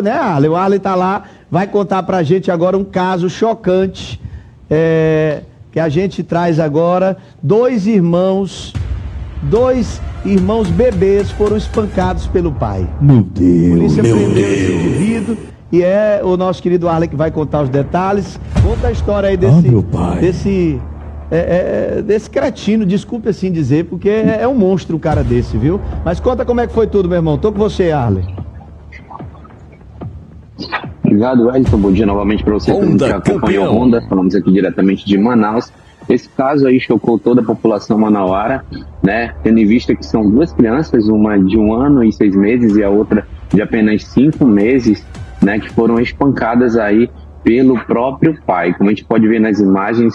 né, Arley? O Arley tá lá, vai contar pra gente agora um caso chocante, que a gente traz agora. Dois irmãos bebês foram espancados pelo pai. Meu Deus, a polícia prendeu esse indivíduo e é o nosso querido Arley que vai contar os detalhes. Conta a história aí desse cretino, desculpe assim dizer, porque é um monstro um cara desse, viu? Mas conta como é que foi tudo, meu irmão. Tô com você, Arley. Obrigado, Wellington. Bom dia novamente para você que acompanhou o Honda. Falamos aqui diretamente de Manaus. Esse caso aí chocou toda a população manauara, né? Tendo em vista que são duas crianças, uma de 1 ano e 6 meses e a outra de apenas 5 meses, né? Que foram espancadas aí pelo próprio pai. Como a gente pode ver nas imagens,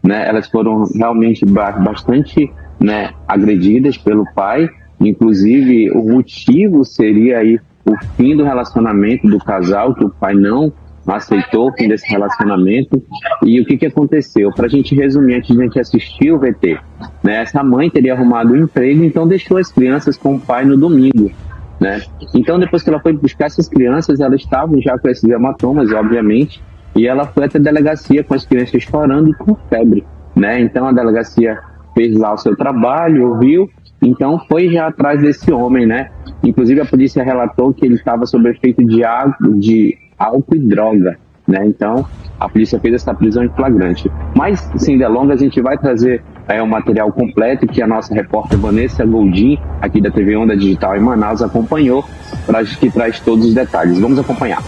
elas foram realmente bastante, né, agredidas pelo pai. Inclusive, o motivo seria aí o fim do relacionamento do casal, que o pai não aceitou o fim desse relacionamento. E o que aconteceu? Para a gente resumir, antes de a gente assistir o VT, né, essa mãe teria arrumado um emprego, então deixou as crianças com o pai no domingo, né? Então, depois que ela foi buscar essas crianças, elas estavam já com esses hematomas, obviamente, e ela foi até a delegacia com as crianças chorando e com febre, né? Então, a delegacia fez lá o seu trabalho, ouviu, então foi já atrás desse homem, né? Inclusive, a polícia relatou que ele estava sob efeito de álcool e droga, né? Então, a polícia fez essa prisão em flagrante. Mas, sem delongas, a gente vai trazer o material completo que a nossa repórter Vanessa Goldin, aqui da TV Onda Digital em Manaus, acompanhou, que traz todos os detalhes. Vamos acompanhar.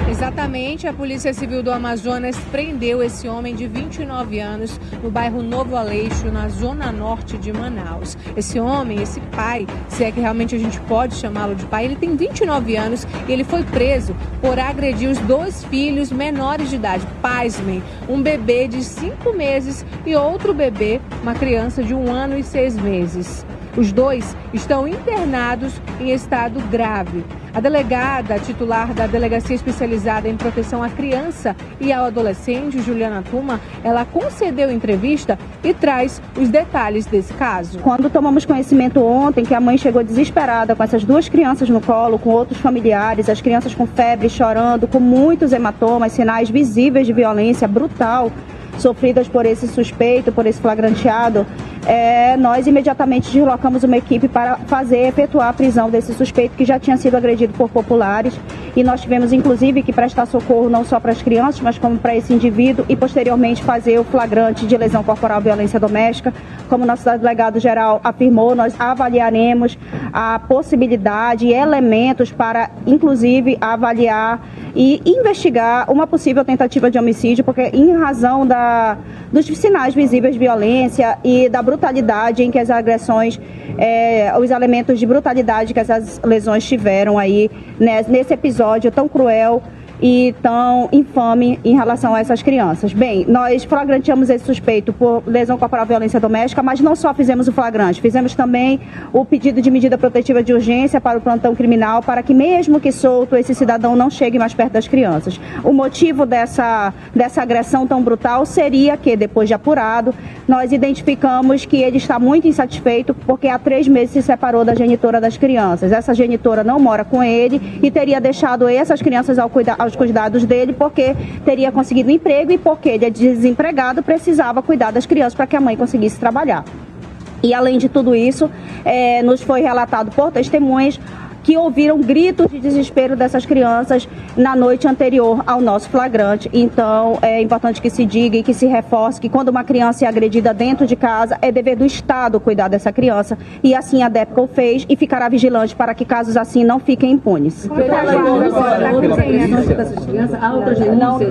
Exatamente, a Polícia Civil do Amazonas prendeu esse homem de 29 anos no bairro Novo Aleixo, na zona norte de Manaus. Esse homem, esse pai, se é que realmente a gente pode chamá-lo de pai, ele tem 29 anos e ele foi preso por agredir os 2 filhos menores de idade. Pasmem, um bebê de 5 meses e outro bebê, uma criança de 1 ano e 6 meses. Os 2 estão internados em estado grave. A delegada titular da Delegacia Especializada em Proteção à Criança e ao Adolescente, Juliana Tuma, ela concedeu entrevista e traz os detalhes desse caso. Quando tomamos conhecimento ontem que a mãe chegou desesperada com essas 2 crianças no colo, com outros familiares, as crianças com febre, chorando, com muitos hematomas, sinais visíveis de violência brutal sofridas por esse suspeito, por esse flagranteado, nós imediatamente deslocamos uma equipe para efetuar a prisão desse suspeito que já tinha sido agredido por populares, e nós tivemos inclusive que prestar socorro não só para as crianças, mas como para esse indivíduo, e posteriormente fazer o flagrante de lesão corporal e violência doméstica. Como nosso delegado geral afirmou, nós avaliaremos a possibilidade e elementos para inclusive avaliar e investigar uma possível tentativa de homicídio, porque em razão dos sinais visíveis de violência e da brutalidade em que as agressões, os elementos de brutalidade que essas lesões tiveram aí, né, nesse episódio tão cruel e tão infame em relação a essas crianças. Bem, nós flagranteamos esse suspeito por lesão corporal e violência doméstica, mas não só fizemos o flagrante, fizemos também o pedido de medida protetiva de urgência para o plantão criminal, para que mesmo que solto, esse cidadão não chegue mais perto das crianças. O motivo dessa agressão tão brutal seria que, depois de apurado, nós identificamos que ele está muito insatisfeito porque há 3 meses se separou da genitora das crianças. Essa genitora não mora com ele e teria deixado essas crianças aos cuidados dele porque teria conseguido um emprego e porque ele é desempregado, precisava cuidar das crianças para que a mãe conseguisse trabalhar. E além de tudo isso, nos foi relatado por testemunhas que ouviram gritos de desespero dessas crianças na noite anterior ao nosso flagrante. Então, é importante que se diga e que se reforce que quando uma criança é agredida dentro de casa, é dever do Estado cuidar dessa criança. E assim a DEPCO fez e ficará vigilante para que casos assim não fiquem impunes.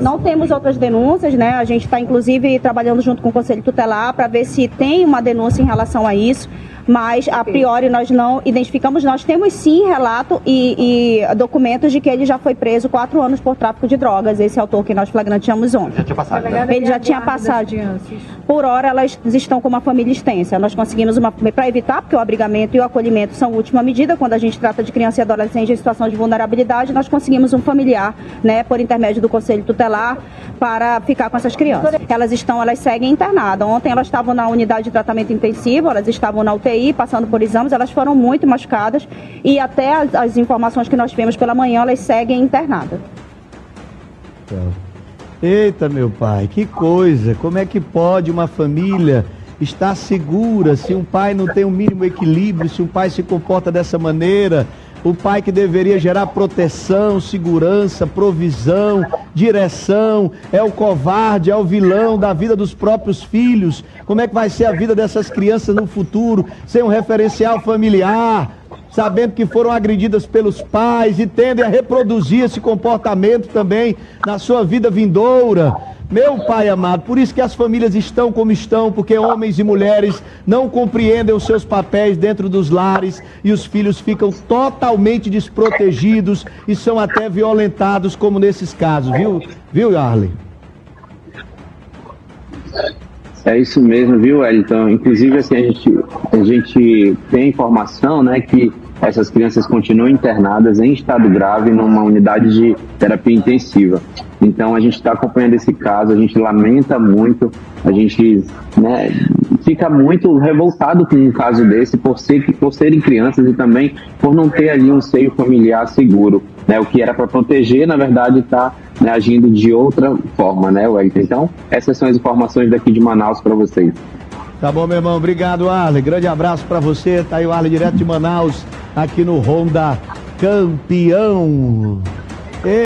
Não temos outras denúncias, né? A gente está, inclusive, trabalhando junto com o Conselho Tutelar para ver se tem uma denúncia em relação a isso. Mas, a priori, nós não identificamos. Nós temos, sim, relato e documentos de que ele já foi preso 4 anos por tráfico de drogas. Esse autor que nós flagranteamos ontem. Ele já tinha passado. Por hora, elas estão com uma família extensa. Nós conseguimos para evitar, porque o abrigamento e o acolhimento são última medida. Quando a gente trata de criança e adolescente em situação de vulnerabilidade, nós conseguimos um familiar, né, por intermédio do Conselho Tutelar, para ficar com essas crianças. Elas seguem internadas. Ontem elas estavam na unidade de tratamento intensivo, elas estavam na UTI, UTI, passando por exames, elas foram muito machucadas e até as informações que nós tivemos pela manhã, elas seguem internadas. Eita, meu pai, que coisa! Como é que pode uma família estar segura se um pai não tem o mínimo equilíbrio, se um pai se comporta dessa maneira? O pai que deveria gerar proteção, segurança, provisão, direção, é o covarde, é o vilão da vida dos próprios filhos. Como é que vai ser a vida dessas crianças no futuro, sem um referencial familiar, sabendo que foram agredidas pelos pais e tendem a reproduzir esse comportamento também na sua vida vindoura? Meu pai amado, por isso que as famílias estão como estão, porque homens e mulheres não compreendem os seus papéis dentro dos lares e os filhos ficam totalmente desprotegidos e são até violentados, como nesses casos, viu, Arley? É isso mesmo, viu, Wellington? Inclusive, assim, a gente tem informação, né, que essas crianças continuam internadas em estado grave numa unidade de terapia intensiva. Então, a gente está acompanhando esse caso, a gente lamenta muito, a gente, né, fica muito revoltado com um caso desse por serem crianças e também por não ter ali um seio familiar seguro, né? O que era para proteger, na verdade, está, né, agindo de outra forma, né, Wellington? Então, essas são as informações daqui de Manaus para vocês. Tá bom, meu irmão. Obrigado, Arley. Grande abraço para você. Tá aí o Arley direto de Manaus, aqui no Ronda Campeão.